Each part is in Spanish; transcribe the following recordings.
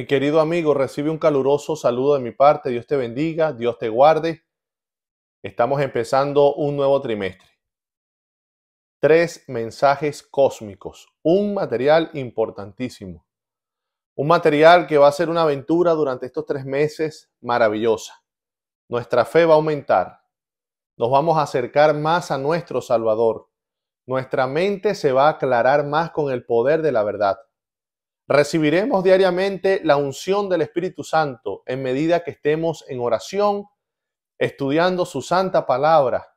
Mi querido amigo, recibe un caluroso saludo de mi parte. Dios te bendiga, Dios te guarde. Estamos empezando un nuevo trimestre. 3 mensajes cósmicos, un material importantísimo. Un material que va a ser una aventura durante estos 3 meses maravillosa. Nuestra fe va a aumentar. Nos vamos a acercar más a nuestro Salvador. Nuestra mente se va a aclarar más con el poder de la verdad. Recibiremos diariamente la unción del Espíritu Santo en medida que estemos en oración, estudiando su santa palabra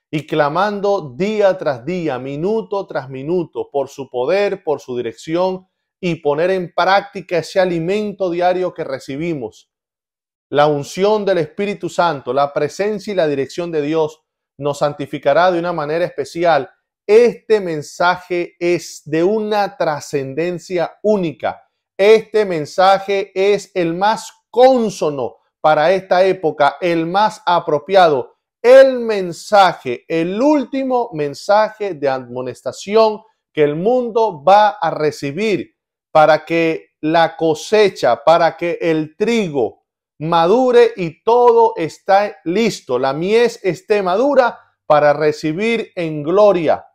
y clamando día tras día, minuto tras minuto, por su poder, por su dirección y poner en práctica ese alimento diario que recibimos. La unción del Espíritu Santo, la presencia y la dirección de Dios nos santificará de una manera especial. Este mensaje es de una trascendencia única. Este mensaje es el más cónsono para esta época, el más apropiado. El mensaje, el último mensaje de amonestación que el mundo va a recibir para que la cosecha, para que el trigo madure y todo está listo, la mies esté madura para recibir en gloria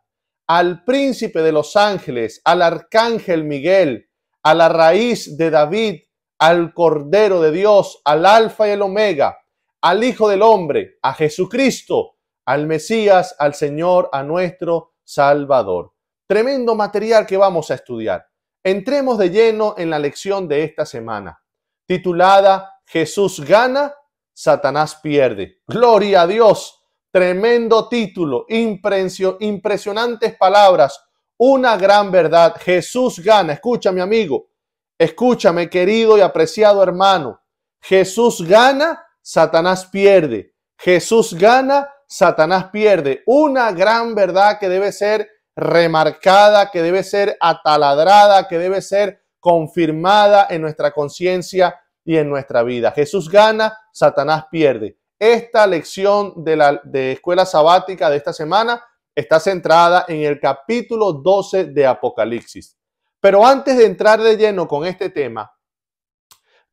al príncipe de los ángeles, al arcángel Miguel, a la raíz de David, al Cordero de Dios, al Alfa y el Omega, al Hijo del Hombre, a Jesucristo, al Mesías, al Señor, a nuestro Salvador. Tremendo material que vamos a estudiar. Entremos de lleno en la lección de esta semana, titulada Jesús gana, Satanás pierde. Gloria a Dios. Tremendo título, impresionantes palabras, una gran verdad. Jesús gana. Escúchame, amigo. Escúchame, querido y apreciado hermano. Jesús gana, Satanás pierde. Jesús gana, Satanás pierde. Una gran verdad que debe ser remarcada, que debe ser ataladrada, que debe ser confirmada en nuestra conciencia y en nuestra vida. Jesús gana, Satanás pierde. Esta lección de escuela sabática de esta semana está centrada en el capítulo 12 de Apocalipsis. Pero antes de entrar de lleno con este tema,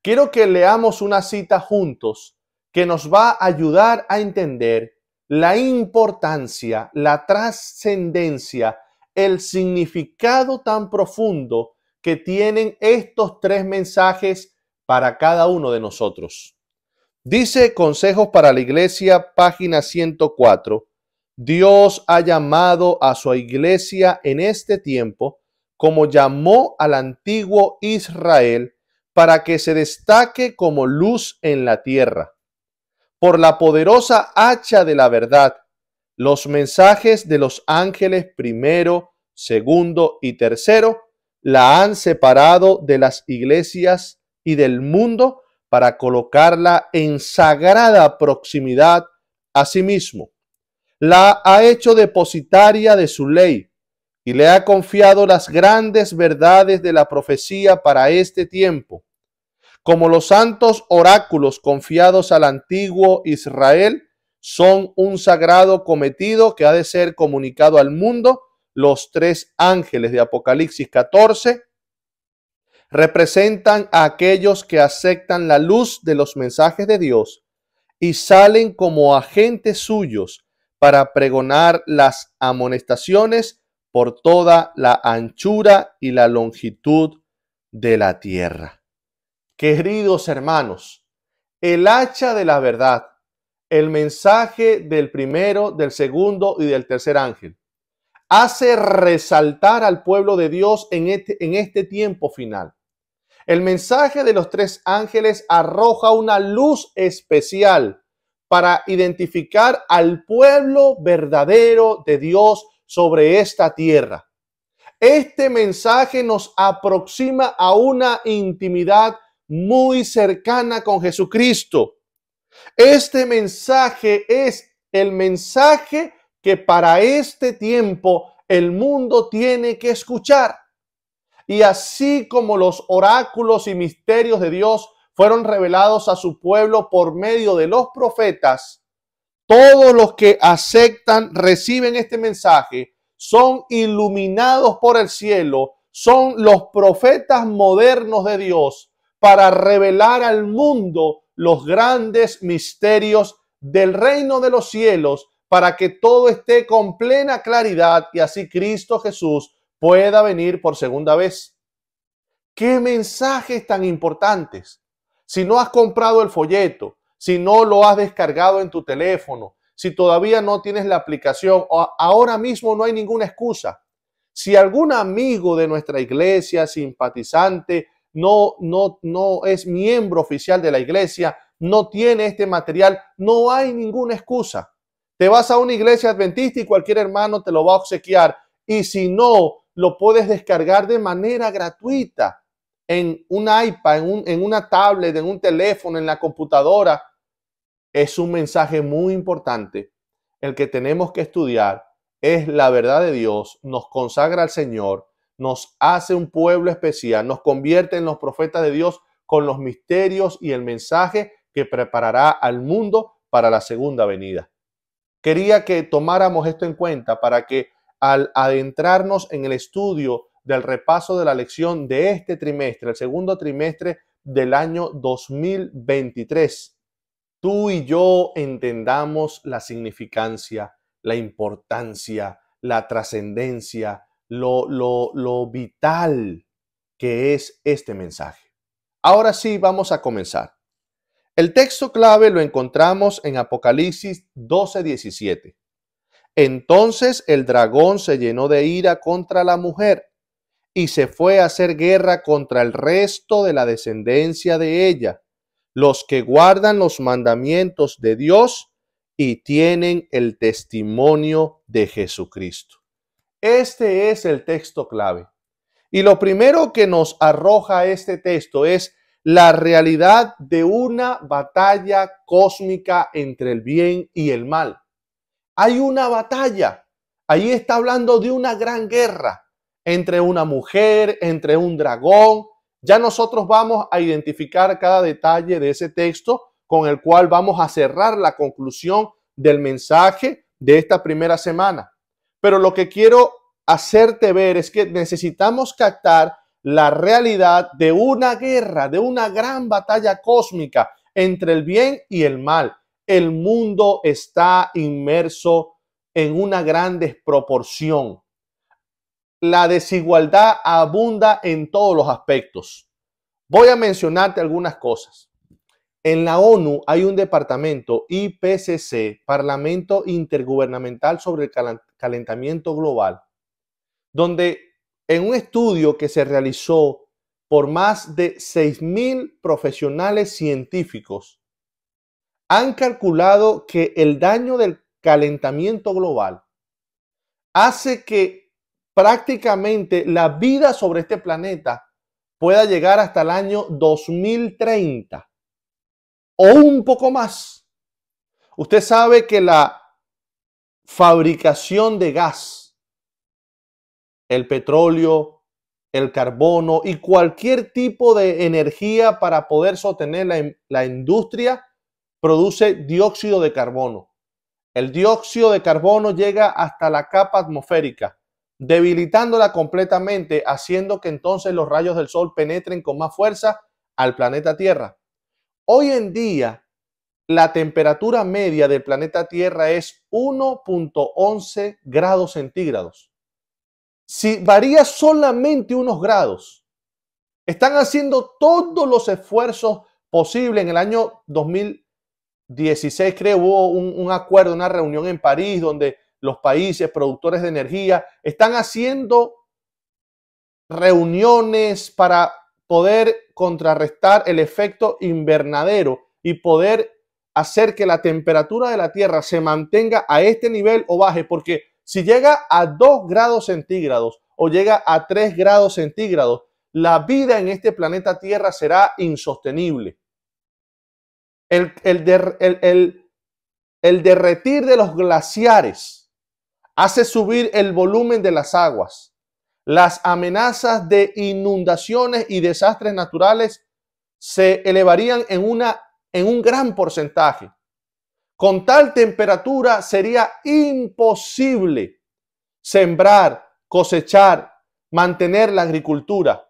quiero que leamos una cita juntos que nos va a ayudar a entender la importancia, la trascendencia, el significado tan profundo que tienen estos 3 mensajes para cada uno de nosotros. Dice Consejos para la Iglesia, página 104. Dios ha llamado a su iglesia en este tiempo como llamó al antiguo Israel para que se destaque como luz en la tierra. Por la poderosa hacha de la verdad, los mensajes de los ángeles primero, segundo y tercero la han separado de las iglesias y del mundo para colocarla en sagrada proximidad a sí mismo. La ha hecho depositaria de su ley y le ha confiado las grandes verdades de la profecía para este tiempo. Como los santos oráculos confiados al antiguo Israel son un sagrado cometido que ha de ser comunicado al mundo, los 3 ángeles de Apocalipsis 14 representan a aquellos que aceptan la luz de los mensajes de Dios y salen como agentes suyos para pregonar las amonestaciones por toda la anchura y la longitud de la tierra. Queridos hermanos, el hacha de la verdad, el mensaje del primero, del segundo y del tercer ángel, hace resaltar al pueblo de Dios en este tiempo final. El mensaje de los 3 ángeles arroja una luz especial para identificar al pueblo verdadero de Dios sobre esta tierra. Este mensaje nos aproxima a una intimidad muy cercana con Jesucristo. Este mensaje es el mensaje que para este tiempo el mundo tiene que escuchar. Y así como los oráculos y misterios de Dios fueron revelados a su pueblo por medio de los profetas, todos los que aceptan, reciben este mensaje, son iluminados por el cielo, son los profetas modernos de Dios, para revelar al mundo los grandes misterios del reino de los cielos, para que todo esté con plena claridad y así Cristo Jesús pueda venir por segunda vez. ¿Qué mensajes tan importantes? Si no has comprado el folleto, si no lo has descargado en tu teléfono, si todavía no tienes la aplicación, ahora mismo no hay ninguna excusa. Si algún amigo de nuestra iglesia, simpatizante, no es miembro oficial de la iglesia, no tiene este material, no hay ninguna excusa. Te vas a una iglesia adventista y cualquier hermano te lo va a obsequiar. Y si no, lo puedes descargar de manera gratuita en un iPad, en una tablet, en un teléfono, en la computadora. Es un mensaje muy importante. El que tenemos que estudiar es la verdad de Dios, nos consagra al Señor, nos hace un pueblo especial, nos convierte en los profetas de Dios con los misterios y el mensaje que preparará al mundo para la segunda venida. Quería que tomáramos esto en cuenta para que al adentrarnos en el estudio del repaso de la lección de este trimestre, el segundo trimestre del año 2023, tú y yo entendamos la significancia, la importancia, la trascendencia, lo vital que es este mensaje. Ahora sí, vamos a comenzar. El texto clave lo encontramos en Apocalipsis 12:17. Entonces el dragón se llenó de ira contra la mujer y se fue a hacer guerra contra el resto de la descendencia de ella, los que guardan los mandamientos de Dios y tienen el testimonio de Jesucristo. Este es el texto clave. Y lo primero que nos arroja este texto es la realidad de una batalla cósmica entre el bien y el mal. Hay una batalla. Ahí está hablando de una gran guerra entre una mujer, entre un dragón. Ya nosotros vamos a identificar cada detalle de ese texto con el cual vamos a cerrar la conclusión del mensaje de esta primera semana. Pero lo que quiero hacerte ver es que necesitamos captar la realidad de una guerra, de una gran batalla cósmica entre el bien y el mal. El mundo está inmerso en una gran desproporción. La desigualdad abunda en todos los aspectos. Voy a mencionarte algunas cosas. En la ONU hay un departamento IPCC, Parlamento Intergubernamental sobre el Calentamiento Global, donde en un estudio que se realizó por más de 6,000 profesionales científicos, han calculado que el daño del calentamiento global hace que prácticamente la vida sobre este planeta pueda llegar hasta el año 2030 o un poco más. Usted sabe que la fabricación de gas, el petróleo, el carbono y cualquier tipo de energía para poder sostener la industria produce dióxido de carbono. El dióxido de carbono llega hasta la capa atmosférica, debilitándola completamente, haciendo que entonces los rayos del sol penetren con más fuerza al planeta Tierra. Hoy en día, la temperatura media del planeta Tierra es 1.11 grados centígrados. Si varía solamente unos grados, están haciendo todos los esfuerzos posibles. En el año 2016, creo, hubo un acuerdo, una reunión en París, donde los países productores de energía están haciendo reuniones para poder contrarrestar el efecto invernadero y poder hacer que la temperatura de la Tierra se mantenga a este nivel o baje, porque si llega a 2 grados centígrados o llega a 3 grados centígrados, la vida en este planeta Tierra será insostenible. El derretir de los glaciares hace subir el volumen de las aguas. Las amenazas de inundaciones y desastres naturales se elevarían en un gran porcentaje. Con tal temperatura sería imposible sembrar, cosechar, mantener la agricultura.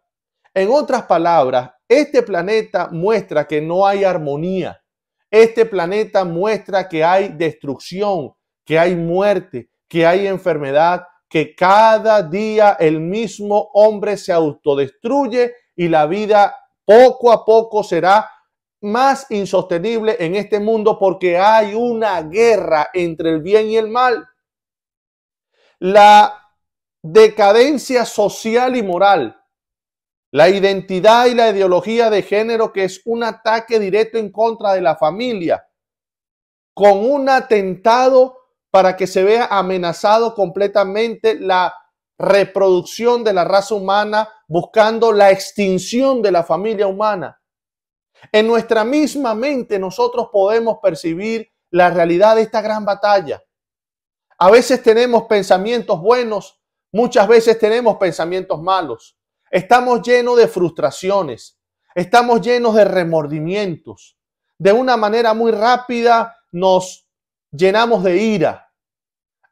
En otras palabras, este planeta muestra que no hay armonía. Este planeta muestra que hay destrucción, que hay muerte, que hay enfermedad, que cada día el mismo hombre se autodestruye y la vida poco a poco será más insostenible en este mundo porque hay una guerra entre el bien y el mal. La decadencia social y moral, la identidad y la ideología de género, que es un ataque directo en contra de la familia, con un atentado para que se vea amenazado completamente la reproducción de la raza humana, buscando la extinción de la familia humana. En nuestra misma mente nosotros podemos percibir la realidad de esta gran batalla. A veces tenemos pensamientos buenos, muchas veces tenemos pensamientos malos. Estamos llenos de frustraciones, estamos llenos de remordimientos. De una manera muy rápida nos llenamos de ira.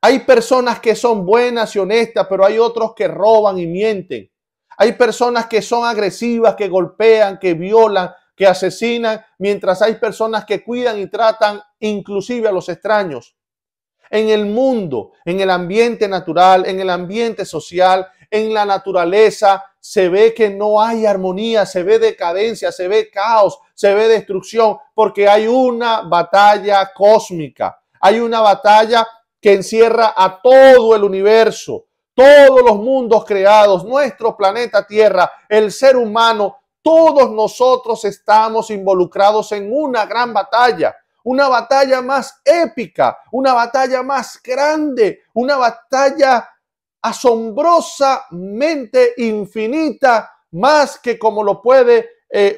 Hay personas que son buenas y honestas, pero hay otros que roban y mienten. Hay personas que son agresivas, que golpean, que violan, que asesinan, mientras hay personas que cuidan y tratan inclusive a los extraños. En el mundo, en el ambiente natural, en el ambiente social, en la naturaleza, se ve que no hay armonía, se ve decadencia, se ve caos, se ve destrucción, porque hay una batalla cósmica, hay una batalla que encierra a todo el universo, todos los mundos creados, nuestro planeta Tierra, el ser humano, todos nosotros estamos involucrados en una gran batalla. Una batalla más épica, una batalla más grande, una batalla asombrosamente infinita, más que como lo puede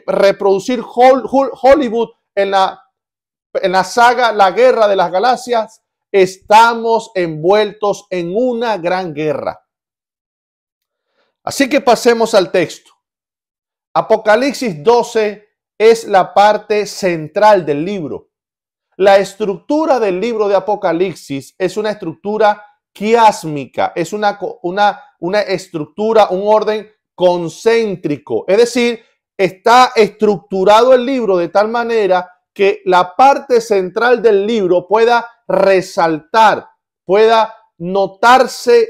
reproducir Hollywood en la saga La Guerra de las Galaxias. Estamos envueltos en una gran guerra. Así que pasemos al texto. Apocalipsis 12 es la parte central del libro. La estructura del libro de Apocalipsis es una estructura quiásmica, es una estructura, un orden concéntrico. Es decir, está estructurado el libro de tal manera que la parte central del libro pueda resaltar, pueda notarse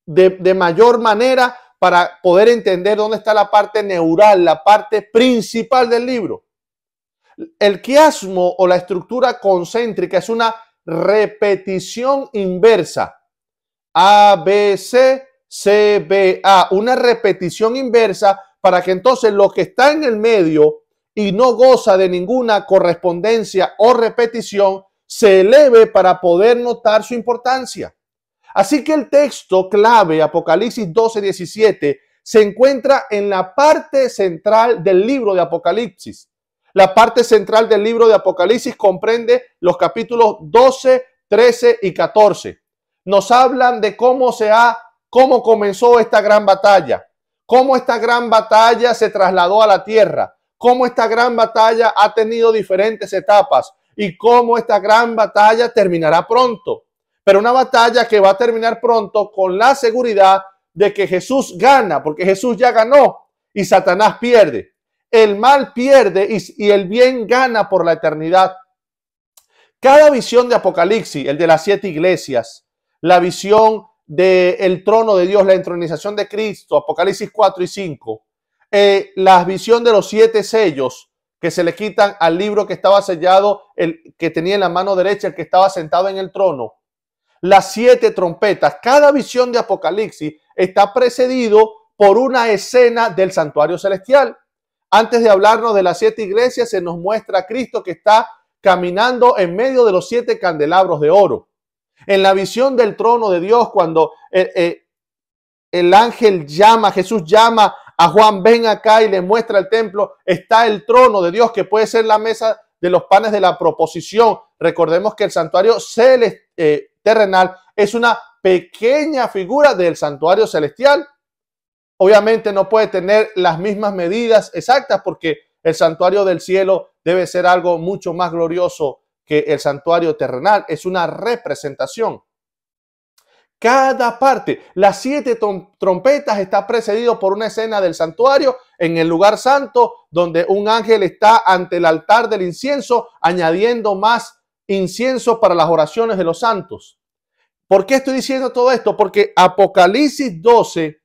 de mayor manera para poder entender dónde está la parte neural, la parte principal del libro. El quiasmo o la estructura concéntrica es una repetición inversa. A, B, C, C, B, A. Una repetición inversa para que entonces lo que está en el medio y no goza de ninguna correspondencia o repetición se eleve para poder notar su importancia. Así que el texto clave, Apocalipsis 12:17, se encuentra en la parte central del libro de Apocalipsis. La parte central del libro de Apocalipsis comprende los capítulos 12, 13 y 14. Nos hablan de cómo comenzó esta gran batalla, cómo esta gran batalla se trasladó a la tierra, cómo esta gran batalla ha tenido diferentes etapas y cómo esta gran batalla terminará pronto. Pero una batalla que va a terminar pronto con la seguridad de que Jesús gana, porque Jesús ya ganó y Satanás pierde. El mal pierde y el bien gana por la eternidad. Cada visión de Apocalipsis, el de las 7 iglesias, la visión del trono de Dios, la entronización de Cristo, Apocalipsis 4 y 5, la visión de los 7 sellos que se le quitan al libro que estaba sellado, el que tenía en la mano derecha, el que estaba sentado en el trono, las 7 trompetas, cada visión de Apocalipsis está precedido por una escena del santuario celestial. Antes de hablarnos de las 7 iglesias, se nos muestra a Cristo que está caminando en medio de los 7 candelabros de oro. En la visión del trono de Dios, cuando el ángel llama, Jesús llama a Juan, ven acá y le muestra el templo, está el trono de Dios, que puede ser la mesa de los panes de la proposición. Recordemos que el santuario terrenal es una pequeña figura del santuario celestial. Obviamente no puede tener las mismas medidas exactas porque el santuario del cielo debe ser algo mucho más glorioso que el santuario terrenal. Es una representación. Cada parte, las 7 trompetas está precedido por una escena del santuario en el lugar santo, donde un ángel está ante el altar del incienso, añadiendo más incienso para las oraciones de los santos. ¿Por qué estoy diciendo todo esto? Porque Apocalipsis 12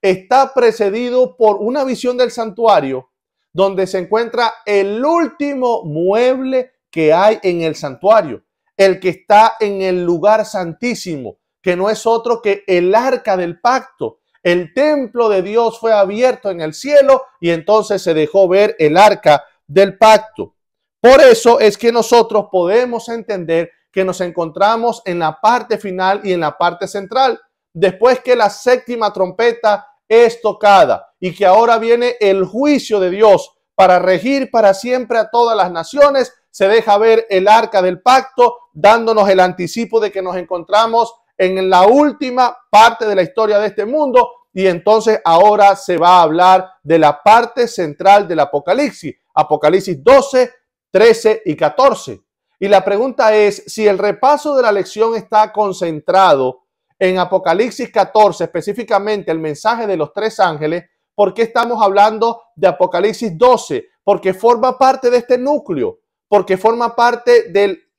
está precedido por una visión del santuario donde se encuentra el último mueble que hay en el santuario, el que está en el lugar santísimo, que no es otro que el arca del pacto. El templo de Dios fue abierto en el cielo y entonces se dejó ver el arca del pacto. Por eso es que nosotros podemos entender que nos encontramos en la parte final y en la parte central, después que la séptima trompeta es tocada y que ahora viene el juicio de Dios para regir para siempre a todas las naciones. Se deja ver el arca del pacto, dándonos el anticipo de que nos encontramos en la última parte de la historia de este mundo, y entonces ahora se va a hablar de la parte central del Apocalipsis, Apocalipsis 12, 13 y 14. Y la pregunta es, si el repaso de la lección está concentrado en Apocalipsis 14, específicamente el mensaje de los tres ángeles, ¿por qué estamos hablando de Apocalipsis 12? Porque forma parte de este núcleo, porque forma parte del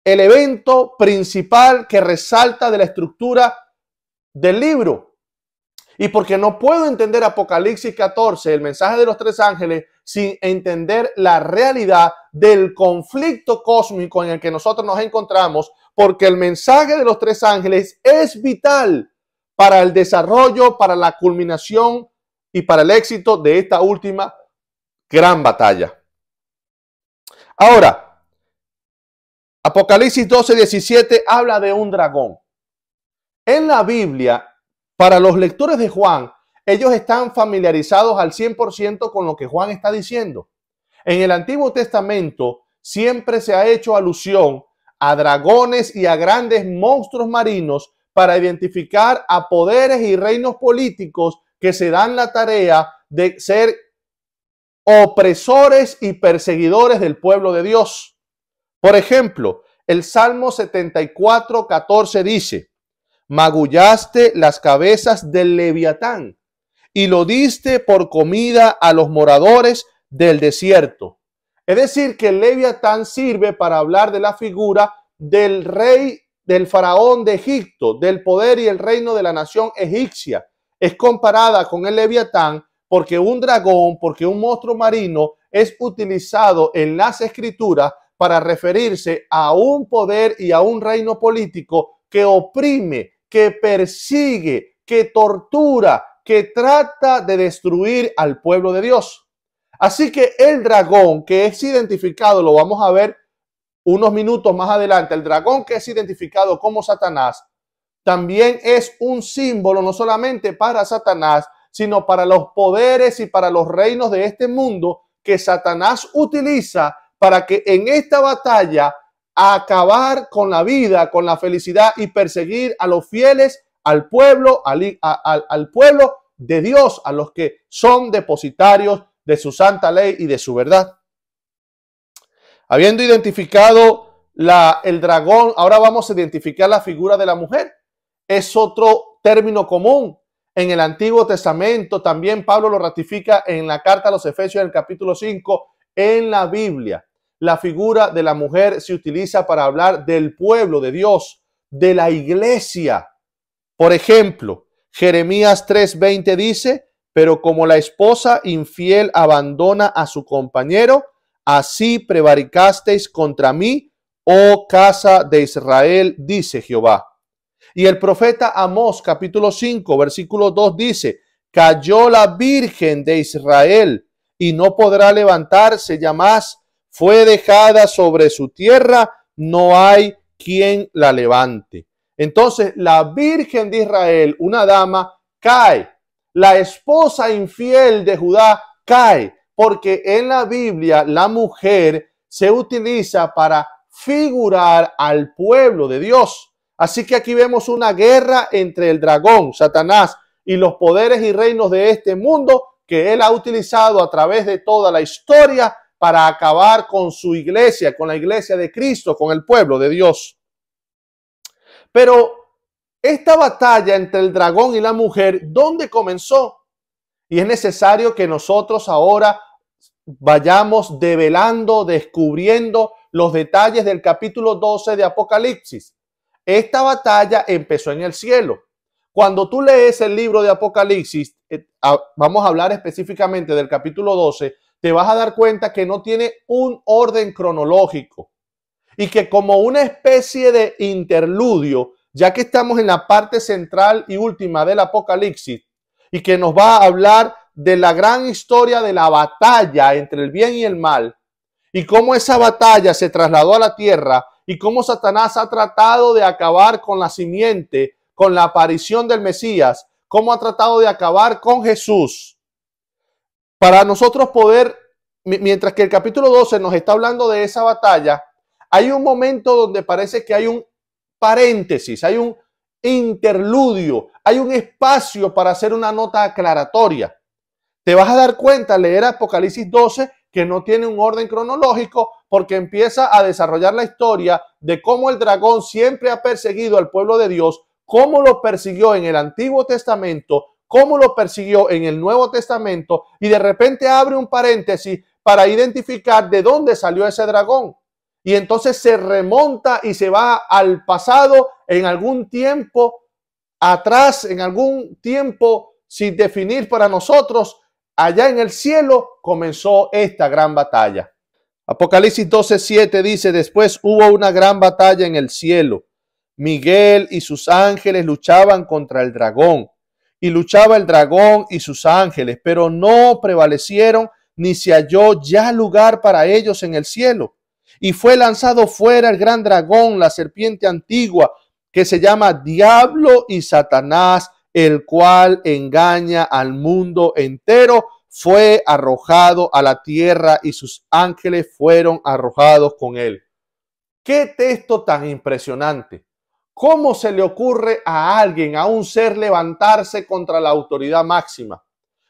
el evento principal que resalta de la estructura del libro. Y porque no puedo entender Apocalipsis 14, el mensaje de los tres ángeles, sin entender la realidad del conflicto cósmico en el que nosotros nos encontramos, porque el mensaje de los tres ángeles es vital para el desarrollo, para la culminación y para el éxito de esta última gran batalla. Ahora, Apocalipsis 12, 17 habla de un dragón. En la Biblia, para los lectores de Juan, ellos están familiarizados al 100% con lo que Juan está diciendo. En el Antiguo Testamento siempre se ha hecho alusión a dragones y a grandes monstruos marinos para identificar a poderes y reinos políticos que se dan la tarea de ser opresores y perseguidores del pueblo de Dios. Por ejemplo, el Salmo 74, 14 dice: magullaste las cabezas del Leviatán y lo diste por comida a los moradores del desierto. Es decir, que el Leviatán sirve para hablar de la figura del rey, del faraón de Egipto, del poder y el reino de la nación egipcia. Es comparada con el Leviatán porque un dragón, porque un monstruo marino es utilizado en las escrituras para referirse a un poder y a un reino político que oprime, que persigue, que tortura, que trata de destruir al pueblo de Dios. Así que el dragón que es identificado, lo vamos a ver unos minutos más adelante, el dragón que es identificado como Satanás, también es un símbolo no solamente para Satanás, sino para los poderes y para los reinos de este mundo que Satanás utiliza para que en esta batalla acabar con la vida, con la felicidad y perseguir a los fieles, al pueblo, al pueblo de Dios, a los que son depositarios de su santa ley y de su verdad. Habiendo identificado el dragón, ahora vamos a identificar la figura de la mujer. Es otro término común. En el Antiguo Testamento también Pablo lo ratifica en la carta a los Efesios en el capítulo 5. En la Biblia, la figura de la mujer se utiliza para hablar del pueblo de Dios, de la iglesia. Por ejemplo, Jeremías 3:20 dice: pero como la esposa infiel abandona a su compañero, así prevaricasteis contra mí, oh casa de Israel, dice Jehová. Y el profeta Amós, capítulo 5, versículo 2 dice: cayó la Virgen de Israel y no podrá levantarse ya más. Fue dejada sobre su tierra, no hay quien la levante. Entonces, la Virgen de Israel, una dama, cae. La esposa infiel de Judá cae, porque en la Biblia la mujer se utiliza para figurar al pueblo de Dios. Así que aquí vemos una guerra entre el dragón, Satanás, y los poderes y reinos de este mundo que él ha utilizado a través de toda la historia para acabar con su iglesia, con la iglesia de Cristo, con el pueblo de Dios. Pero esta batalla entre el dragón y la mujer, ¿dónde comenzó? Y es necesario que nosotros ahora vayamos develando, descubriendo los detalles del capítulo 12 de Apocalipsis. Esta batalla empezó en el cielo. Cuando tú lees el libro de Apocalipsis, vamos a hablar específicamente del capítulo 12, te vas a dar cuenta que no tiene un orden cronológico y que como una especie de interludio, ya que estamos en la parte central y última del Apocalipsis y que nos va a hablar de la gran historia de la batalla entre el bien y el mal y cómo esa batalla se trasladó a la tierra y cómo Satanás ha tratado de acabar con la simiente, con la aparición del Mesías, cómo ha tratado de acabar con Jesús. Para nosotros poder, mientras que el capítulo 12 nos está hablando de esa batalla, hay un momento donde parece que hay un paréntesis, hay un interludio, hay un espacio para hacer una nota aclaratoria. Te vas a dar cuenta al leer Apocalipsis 12 que no tiene un orden cronológico porque empieza a desarrollar la historia de cómo el dragón siempre ha perseguido al pueblo de Dios, cómo lo persiguió en el Antiguo Testamento, cómo lo persiguió en el Nuevo Testamento y de repente abre un paréntesis para identificar de dónde salió ese dragón. Y entonces se remonta y se va al pasado en algún tiempo atrás, en algún tiempo sin definir para nosotros. Allá en el cielo comenzó esta gran batalla. Apocalipsis 12:7 dice, después hubo una gran batalla en el cielo. Miguel y sus ángeles luchaban contra el dragón. Y luchaba el dragón y sus ángeles, pero no prevalecieron, ni se halló ya lugar para ellos en el cielo. Y fue lanzado fuera el gran dragón, la serpiente antigua, que se llama Diablo y Satanás, el cual engaña al mundo entero. Fue arrojado a la tierra y sus ángeles fueron arrojados con él. ¡Qué texto tan impresionante! ¿Cómo se le ocurre a alguien, a un ser, levantarse contra la autoridad máxima?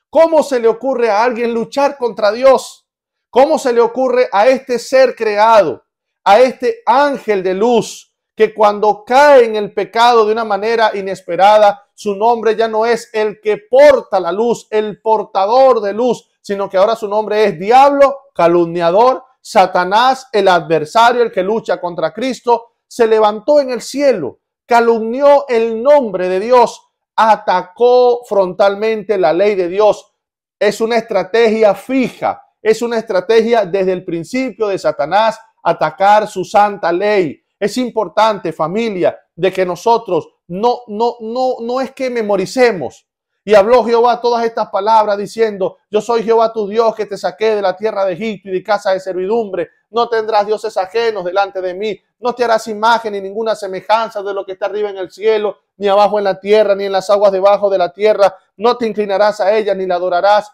¿Cómo se le ocurre a alguien luchar contra Dios? ¿Cómo se le ocurre a este ser creado, a este ángel de luz, que cuando cae en el pecado de una manera inesperada, su nombre ya no es el que porta la luz, el portador de luz, sino que ahora su nombre es Diablo, calumniador, Satanás, el adversario, el que lucha contra Cristo? Se levantó en el cielo, calumnió el nombre de Dios, atacó frontalmente la ley de Dios. Es una estrategia fija, es una estrategia desde el principio de Satanás atacar su santa ley. Es importante, familia, de que nosotros no es que memoricemos. Y habló Jehová todas estas palabras diciendo, yo soy Jehová tu Dios que te saqué de la tierra de Egipto y de casa de servidumbre. No tendrás dioses ajenos delante de mí. No te harás imagen ni ninguna semejanza de lo que está arriba en el cielo, ni abajo en la tierra, ni en las aguas debajo de la tierra. No te inclinarás a ella ni la adorarás.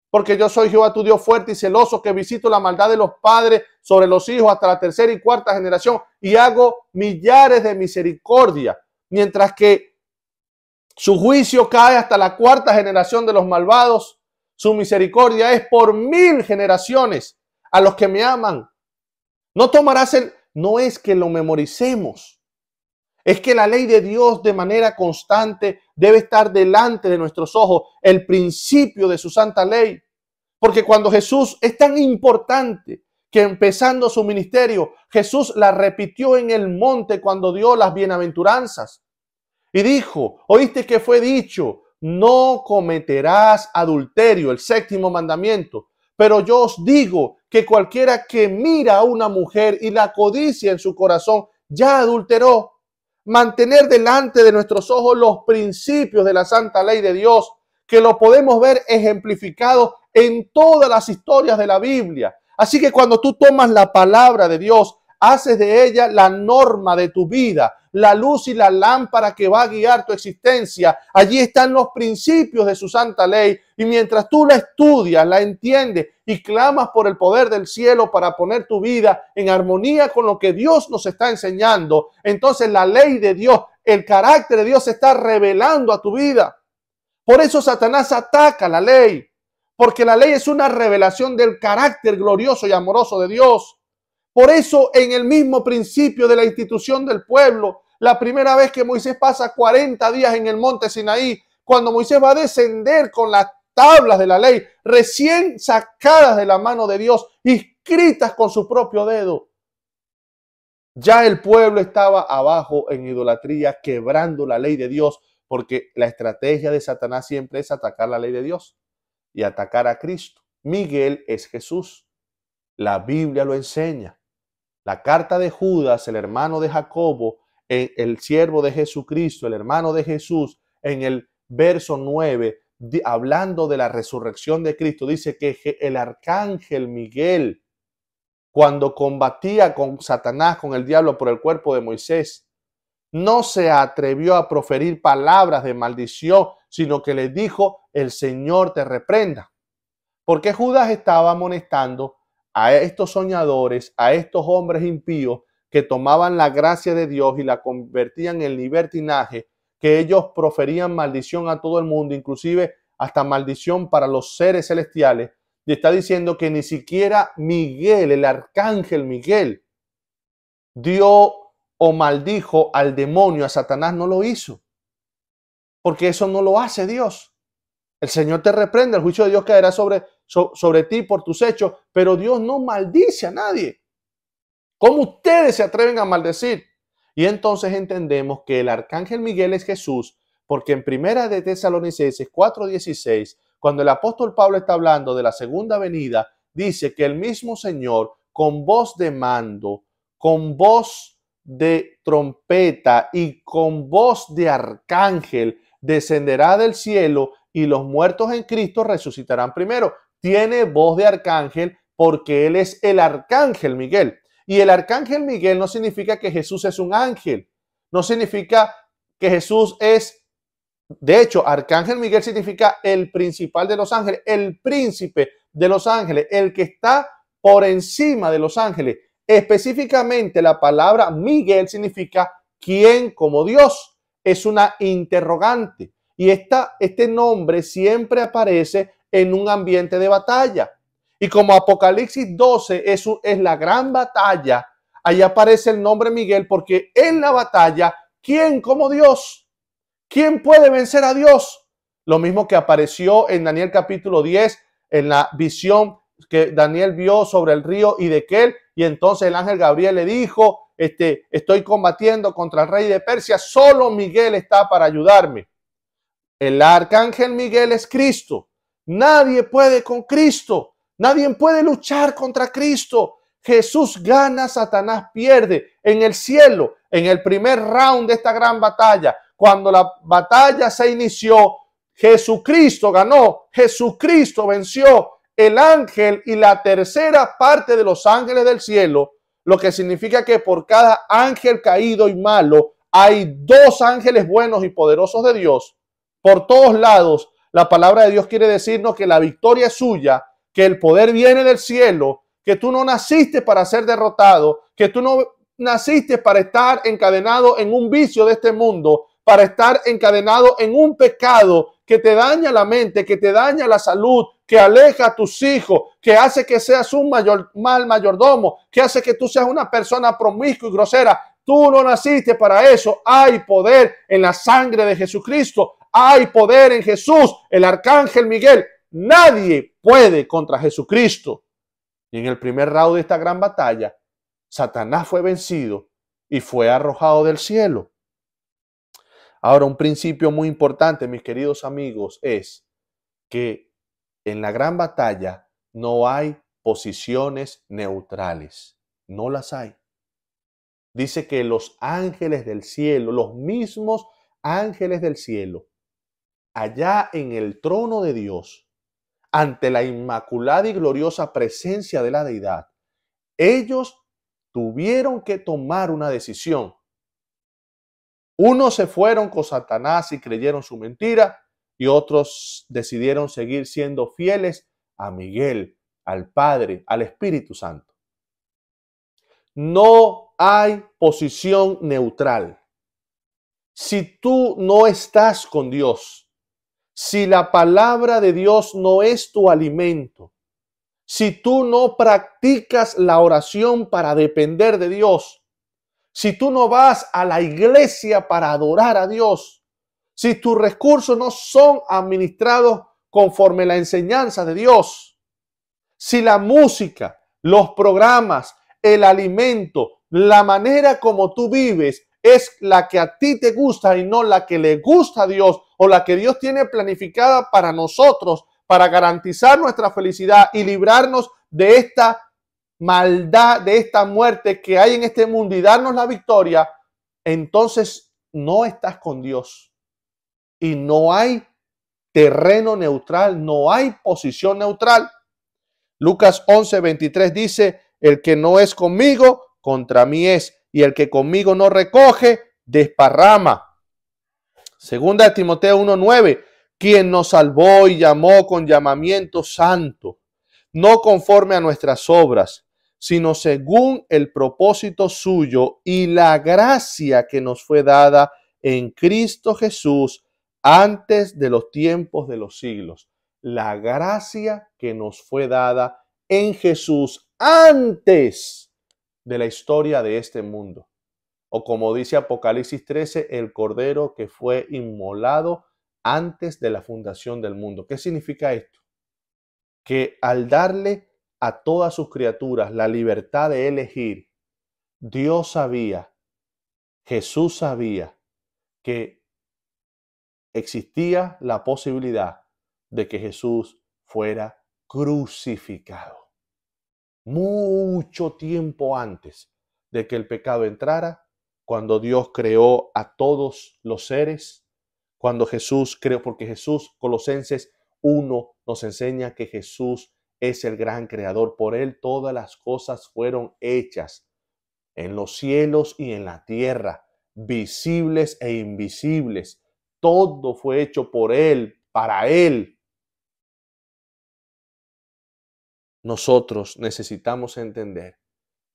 Porque yo soy Jehová tu Dios fuerte y celoso, que visito la maldad de los padres sobre los hijos hasta la tercera y cuarta generación y hago millares de misericordia, mientras que su juicio cae hasta la cuarta generación de los malvados. Su misericordia es por 1000 generaciones a los que me aman. No tomarás no es que lo memoricemos, es que la ley de Dios de manera constante debe estar delante de nuestros ojos, el principio de su santa ley. Porque cuando Jesús es tan importante que empezando su ministerio, Jesús la repitió en el monte cuando dio las bienaventuranzas. Y dijo, oíste que fue dicho, no cometerás adulterio, el séptimo mandamiento. Pero yo os digo que cualquiera que mira a una mujer y la codicia en su corazón, ya adulteró. Mantener delante de nuestros ojos los principios de la santa ley de Dios, que lo podemos ver ejemplificado en todas las historias de la Biblia. Así que cuando tú tomas la palabra de Dios, haces de ella la norma de tu vida, la luz y la lámpara que va a guiar tu existencia. Allí están los principios de su santa ley. Y mientras tú la estudias, la entiendes y clamas por el poder del cielo para poner tu vida en armonía con lo que Dios nos está enseñando, entonces la ley de Dios, el carácter de Dios se está revelando a tu vida. Por eso Satanás ataca la ley, porque la ley es una revelación del carácter glorioso y amoroso de Dios. Por eso en el mismo principio de la institución del pueblo, la primera vez que Moisés pasa 40 días en el monte Sinaí, cuando Moisés va a descender con la tablas de la ley, recién sacadas de la mano de Dios, escritas con su propio dedo. Ya el pueblo estaba abajo en idolatría, quebrando la ley de Dios, porque la estrategia de Satanás siempre es atacar la ley de Dios y atacar a Cristo. Miguel es Jesús. La Biblia lo enseña. La carta de Judas, el hermano de Jacobo, el siervo de Jesucristo, el hermano de Jesús, en el verso 9, hablando de la resurrección de Cristo, dice que el arcángel Miguel, cuando combatía con Satanás, con el diablo por el cuerpo de Moisés, no se atrevió a proferir palabras de maldición, sino que le dijo: el Señor te reprenda. Porque Judas estaba amonestando a estos soñadores, a estos hombres impíos que tomaban la gracia de Dios y la convertían en libertinaje, que ellos proferían maldición a todo el mundo, inclusive hasta maldición para los seres celestiales. Y está diciendo que ni siquiera Miguel, el arcángel Miguel, dio o maldijo al demonio, a Satanás, no lo hizo. Porque eso no lo hace Dios. El Señor te reprende, el juicio de Dios caerá sobre ti por tus hechos, pero Dios no maldice a nadie. ¿Cómo ustedes se atreven a maldecir? Y entonces entendemos que el arcángel Miguel es Jesús, porque en Primera de Tesalonicenses 4:16, cuando el apóstol Pablo está hablando de la segunda venida, dice que el mismo Señor, con voz de mando, con voz de trompeta y con voz de arcángel, descenderá del cielo y los muertos en Cristo resucitarán primero. Tiene voz de arcángel porque él es el arcángel Miguel. Y el arcángel Miguel no significa que Jesús es un ángel. No significa que Jesús es... De hecho, arcángel Miguel significa el principal de los ángeles, el príncipe de los ángeles, el que está por encima de los ángeles. Específicamente, la palabra Miguel significa ¿quién como Dios? Es una interrogante. Y este nombre siempre aparece en un ambiente de batalla. Y como Apocalipsis 12 es la gran batalla, ahí aparece el nombre Miguel, porque en la batalla, ¿quién como Dios? ¿Quién puede vencer a Dios? Lo mismo que apareció en Daniel capítulo 10, en la visión que Daniel vio sobre el río Hidekel, y entonces el ángel Gabriel le dijo, estoy combatiendo contra el rey de Persia, solo Miguel está para ayudarme. El arcángel Miguel es Cristo. Nadie puede con Cristo. Nadie puede luchar contra Cristo. Jesús gana, Satanás pierde. En el cielo, en el primer round de esta gran batalla, cuando la batalla se inició, Jesucristo ganó. Jesucristo venció. El ángel y la tercera parte de los ángeles del cielo, lo que significa que por cada ángel caído y malo hay dos ángeles buenos y poderosos de Dios. Por todos lados, la palabra de Dios quiere decirnos que la victoria es suya, que el poder viene del cielo, que tú no naciste para ser derrotado, que tú no naciste para estar encadenado en un vicio de este mundo, para estar encadenado en un pecado que te daña la mente, que te daña la salud, que aleja a tus hijos, que hace que seas un mal mayordomo, que hace que tú seas una persona promiscua y grosera. Tú no naciste para eso. Hay poder en la sangre de Jesucristo. Hay poder en Jesús, el arcángel Miguel. Nadie puede contra Jesucristo. Y en el primer round de esta gran batalla, Satanás fue vencido y fue arrojado del cielo. Ahora, un principio muy importante, mis queridos amigos, es que en la gran batalla no hay posiciones neutrales. No las hay. Dice que los ángeles del cielo, los mismos ángeles del cielo, allá en el trono de Dios, ante la inmaculada y gloriosa presencia de la deidad, ellos tuvieron que tomar una decisión. Unos se fueron con Satanás y creyeron su mentira, y otros decidieron seguir siendo fieles a Miguel, al Padre, al Espíritu Santo. No hay posición neutral. Si tú no estás con Dios, si la palabra de Dios no es tu alimento, si tú no practicas la oración para depender de Dios, si tú no vas a la iglesia para adorar a Dios, si tus recursos no son administrados conforme la enseñanza de Dios. Si la música, los programas, el alimento, la manera como tú vives es la que a ti te gusta y no la que le gusta a Dios o la que Dios tiene planificada para nosotros, para garantizar nuestra felicidad y librarnos de esta maldad, de esta muerte que hay en este mundo y darnos la victoria, entonces no estás con Dios y no hay terreno neutral, no hay posición neutral. Lucas 11:23 dice, el que no es conmigo, contra mí es, y el que conmigo no recoge, desparrama. Segunda de Timoteo 1:9, quien nos salvó y llamó con llamamiento santo, no conforme a nuestras obras, sino según el propósito suyo y la gracia que nos fue dada en Cristo Jesús antes de los tiempos de los siglos. La gracia que nos fue dada en Jesús antes de la historia de este mundo. O como dice Apocalipsis 13, el Cordero que fue inmolado antes de la fundación del mundo. ¿Qué significa esto? Que al darle a todas sus criaturas la libertad de elegir, Dios sabía, Jesús sabía que existía la posibilidad de que Jesús fuera crucificado. Mucho tiempo antes de que el pecado entrara, cuando Dios creó a todos los seres, cuando Jesús creó, porque Jesús, Colosenses 1 nos enseña que Jesús es el gran creador. Por él todas las cosas fueron hechas en los cielos y en la tierra, visibles e invisibles. Todo fue hecho por él, para él. Nosotros necesitamos entender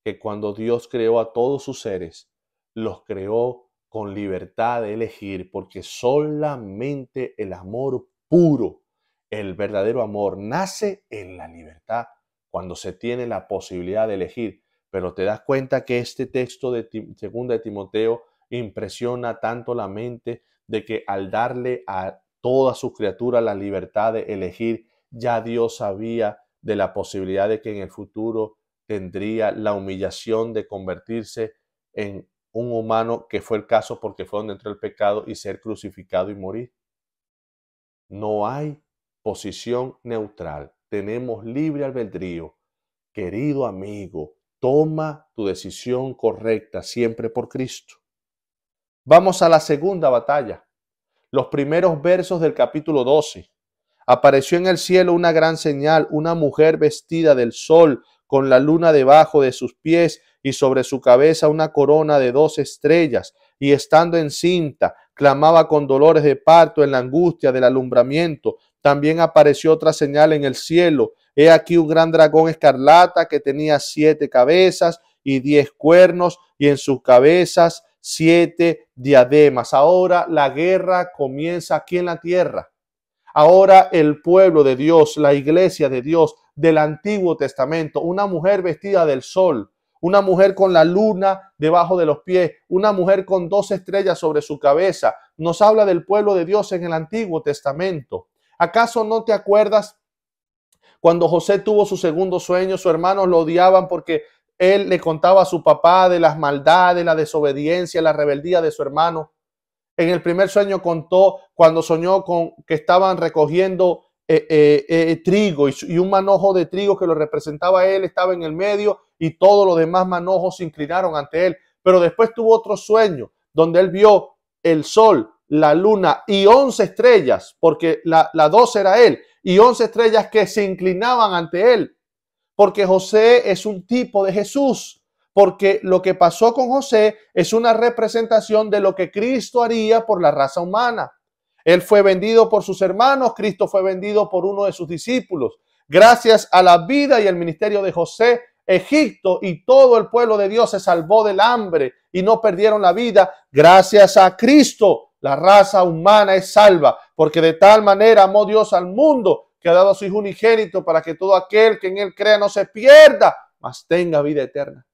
que cuando Dios creó a todos sus seres, los creó con libertad de elegir, porque solamente el amor puro, el verdadero amor, nace en la libertad cuando se tiene la posibilidad de elegir. Pero te das cuenta que este texto de segunda de Timoteo impresiona tanto la mente de que al darle a toda su criatura la libertad de elegir, ya Dios sabía de la posibilidad de que en el futuro tendría la humillación de convertirse en un humano, que fue el caso porque fue donde entró el pecado, y ser crucificado y morir. No hay posición neutral. Tenemos libre albedrío. Querido amigo, toma tu decisión correcta siempre por Cristo. Vamos a la segunda batalla. Los primeros versos del capítulo 12. Apareció en el cielo una gran señal, una mujer vestida del sol, con la luna debajo de sus pies y sobre su cabeza una corona de 12 estrellas, y estando encinta, clamaba con dolores de parto en la angustia del alumbramiento. También apareció otra señal en el cielo. He aquí un gran dragón escarlata que tenía 7 cabezas y 10 cuernos, y en sus cabezas 7 diademas. Ahora la guerra comienza aquí en la tierra. Ahora el pueblo de Dios, la iglesia de Dios del Antiguo Testamento, una mujer vestida del sol, una mujer con la luna debajo de los pies, una mujer con 2 estrellas sobre su cabeza, nos habla del pueblo de Dios en el Antiguo Testamento. ¿Acaso no te acuerdas cuando José tuvo su segundo sueño? Sus hermanos lo odiaban porque él le contaba a su papá de las maldades, la desobediencia, la rebeldía de su hermano. En el primer sueño contó cuando soñó con que estaban recogiendo trigo y un manojo de trigo que lo representaba a él estaba en el medio y todos los demás manojos se inclinaron ante él. Pero después tuvo otro sueño donde él vio el sol, la luna y 11 estrellas, porque la 12 era él, y 11 estrellas que se inclinaban ante él, porque José es un tipo de Jesús. Porque lo que pasó con José es una representación de lo que Cristo haría por la raza humana. Él fue vendido por sus hermanos, Cristo fue vendido por uno de sus discípulos. Gracias a la vida y el ministerio de José, Egipto y todo el pueblo de Dios se salvó del hambre y no perdieron la vida. Gracias a Cristo, la raza humana es salva, porque de tal manera amó Dios al mundo que ha dado a su Hijo unigénito para que todo aquel que en él crea no se pierda, mas tenga vida eterna.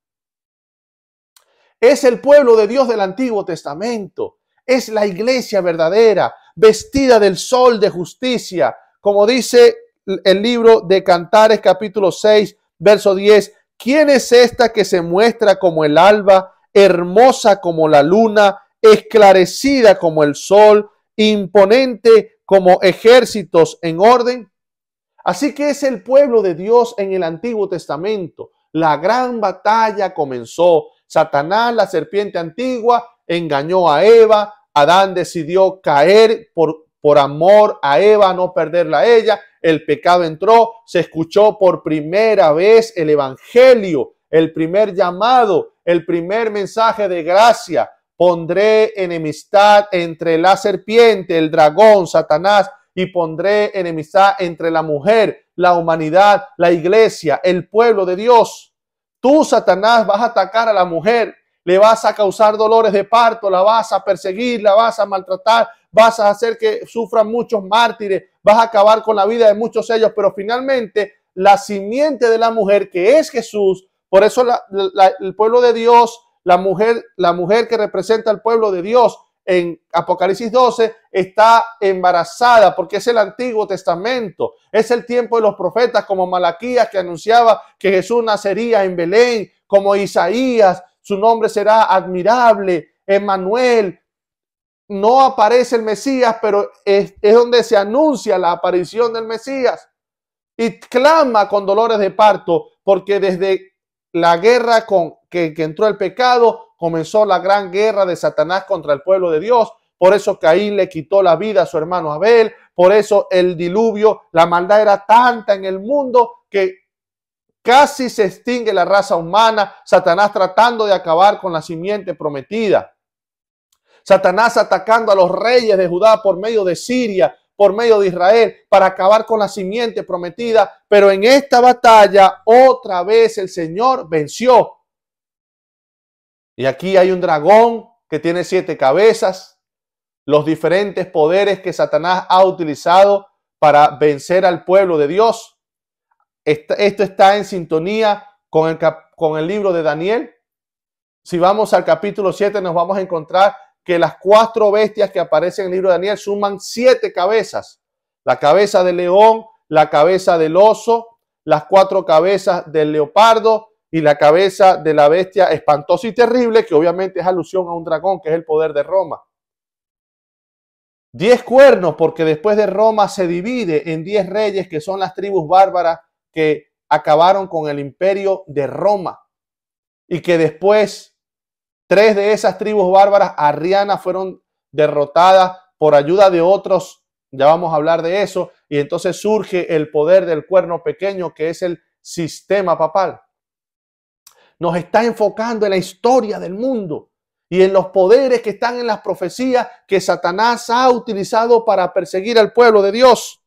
Es el pueblo de Dios del Antiguo Testamento. Es la iglesia verdadera, vestida del sol de justicia, como dice el libro de Cantares capítulo 6, verso 10. ¿Quién es esta que se muestra como el alba, hermosa como la luna, esclarecida como el sol, imponente como ejércitos en orden? Así que es el pueblo de Dios en el Antiguo Testamento. La gran batalla comenzó. Satanás, la serpiente antigua, engañó a Eva. Adán decidió caer por amor a Eva, no perderla a ella. El pecado entró, se escuchó por primera vez el evangelio, el primer llamado, el primer mensaje de gracia. Pondré enemistad entre la serpiente, el dragón, Satanás, y pondré enemistad entre la mujer, la humanidad, la iglesia, el pueblo de Dios. Tú, Satanás, vas a atacar a la mujer, le vas a causar dolores de parto, la vas a perseguir, la vas a maltratar, vas a hacer que sufran muchos mártires, vas a acabar con la vida de muchos de ellos, pero finalmente la simiente de la mujer, que es Jesús, por eso el pueblo de Dios, la mujer que representa al pueblo de Dios, en Apocalipsis 12 está embarazada porque es el Antiguo Testamento, es el tiempo de los profetas como Malaquías que anunciaba que Jesús nacería en Belén, como Isaías, su nombre será admirable, Emmanuel. No aparece el Mesías, pero es donde se anuncia la aparición del Mesías y clama con dolores de parto porque desde la guerra que entró el pecado, comenzó la gran guerra de Satanás contra el pueblo de Dios. Por eso Caín le quitó la vida a su hermano Abel. Por eso el diluvio, la maldad era tanta en el mundo que casi se extingue la raza humana. Satanás tratando de acabar con la simiente prometida. Satanás atacando a los reyes de Judá por medio de Siria, por medio de Israel, para acabar con la simiente prometida. Pero en esta batalla otra vez el Señor venció. Y aquí hay un dragón que tiene 7 cabezas, los diferentes poderes que Satanás ha utilizado para vencer al pueblo de Dios. Esto está en sintonía con el libro de Daniel. Si vamos al capítulo 7 nos vamos a encontrar que las 4 bestias que aparecen en el libro de Daniel suman 7 cabezas. La cabeza del león, la cabeza del oso, las 4 cabezas del leopardo y la cabeza de la bestia espantosa y terrible, que obviamente es alusión a un dragón, que es el poder de Roma. 10 cuernos, porque después de Roma se divide en 10 reyes, que son las tribus bárbaras que acabaron con el imperio de Roma. Y que después 3 de esas tribus bárbaras arrianas fueron derrotadas por ayuda de otros, ya vamos a hablar de eso, y entonces surge el poder del cuerno pequeño, que es el sistema papal. Nos está enfocando en la historia del mundo y en los poderes que están en las profecías que Satanás ha utilizado para perseguir al pueblo de Dios.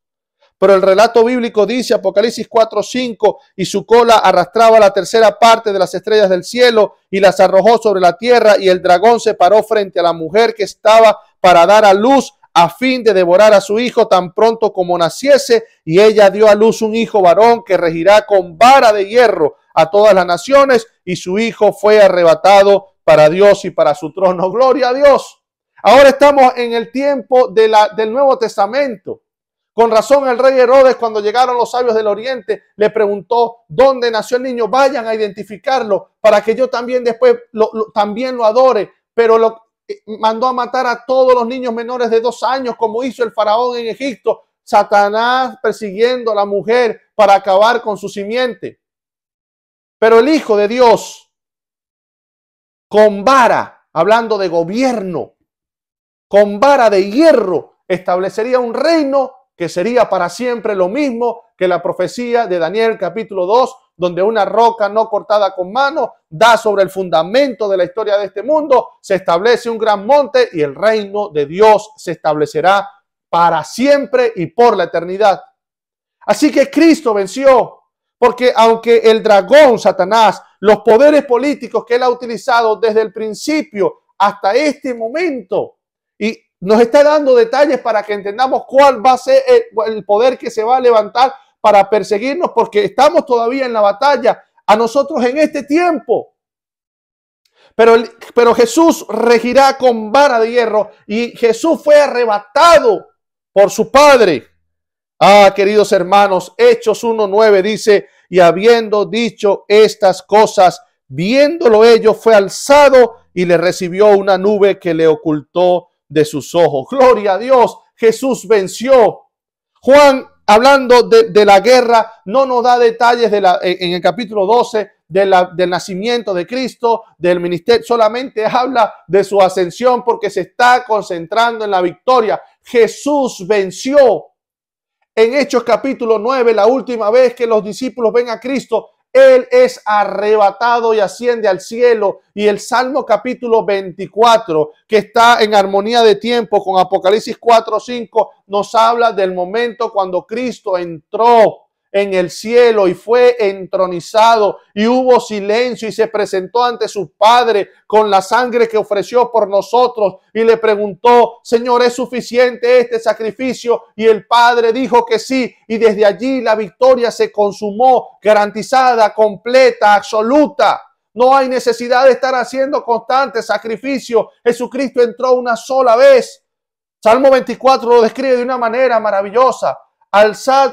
Pero el relato bíblico dice, Apocalipsis 4:5, y su cola arrastraba la tercera parte de las estrellas del cielo y las arrojó sobre la tierra, y el dragón se paró frente a la mujer que estaba para dar a luz a fin de devorar a su hijo tan pronto como naciese, y ella dio a luz un hijo varón que regirá con vara de hierro a todas las naciones, y su hijo fue arrebatado para Dios y para su trono. Gloria a Dios. Ahora estamos en el tiempo del Nuevo Testamento. Con razón el rey Herodes, cuando llegaron los sabios del oriente, le preguntó dónde nació el niño. Vayan a identificarlo para que yo también después también lo adore. Pero mandó a matar a todos los niños menores de 2 años, como hizo el faraón en Egipto. Satanás persiguiendo a la mujer para acabar con su simiente. Pero el Hijo de Dios, con vara, hablando de gobierno, con vara de hierro, establecería un reino que sería para siempre, lo mismo que la profecía de Daniel capítulo 2, donde una roca no cortada con mano da sobre el fundamento de la historia de este mundo, se establece un gran monte y el reino de Dios se establecerá para siempre y por la eternidad. Así que Cristo venció, porque aunque el dragón, Satanás, los poderes políticos que él ha utilizado desde el principio hasta este momento, y nos está dando detalles para que entendamos cuál va a ser el poder que se va a levantar para perseguirnos, porque estamos todavía en la batalla a nosotros en este tiempo. Pero Jesús regirá con vara de hierro y Jesús fue arrebatado por su Padre Ah, queridos hermanos, Hechos 1:9 dice, y habiendo dicho estas cosas, viéndolo ellos, fue alzado y le recibió una nube que le ocultó de sus ojos. Gloria a Dios, Jesús venció. Juan, hablando de la guerra, no nos da detalles en el capítulo 12 del nacimiento de Cristo, del ministerio, solamente habla de su ascensión porque se está concentrando en la victoria. Jesús venció. En Hechos capítulo 9, la última vez que los discípulos ven a Cristo, Él es arrebatado y asciende al cielo. Y el Salmo capítulo 24, que está en armonía de tiempo con Apocalipsis 4:5, nos habla del momento cuando Cristo entró en el cielo y fue entronizado y hubo silencio y se presentó ante su Padre con la sangre que ofreció por nosotros y le preguntó, Señor, ¿es suficiente este sacrificio? Y el Padre dijo que sí, y desde allí la victoria se consumó, garantizada, completa, absoluta. No hay necesidad de estar haciendo constante sacrificio. Jesucristo entró una sola vez. Salmo 24 lo describe de una manera maravillosa. Alzad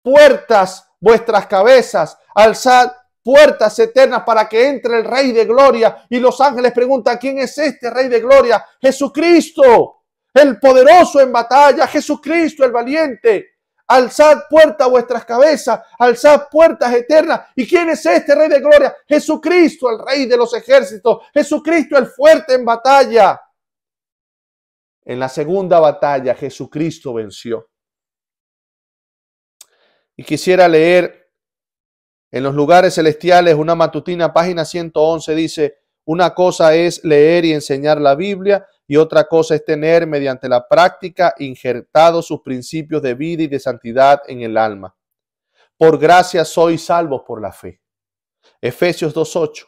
puertas vuestras cabezas, alzad puertas eternas para que entre el Rey de Gloria. Y los ángeles preguntan, ¿quién es este Rey de Gloria? Jesucristo, el poderoso en batalla, Jesucristo el valiente. Alzad puertas vuestras cabezas, alzad puertas eternas. ¿Y quién es este Rey de Gloria? Jesucristo, el Rey de los ejércitos, Jesucristo el fuerte en batalla. En la segunda batalla, Jesucristo venció. Y quisiera leer en los lugares celestiales una matutina, página 111, dice, una cosa es leer y enseñar la Biblia y otra cosa es tener mediante la práctica injertados sus principios de vida y de santidad en el alma. Por gracia sois salvos por la fe. Efesios 2:8.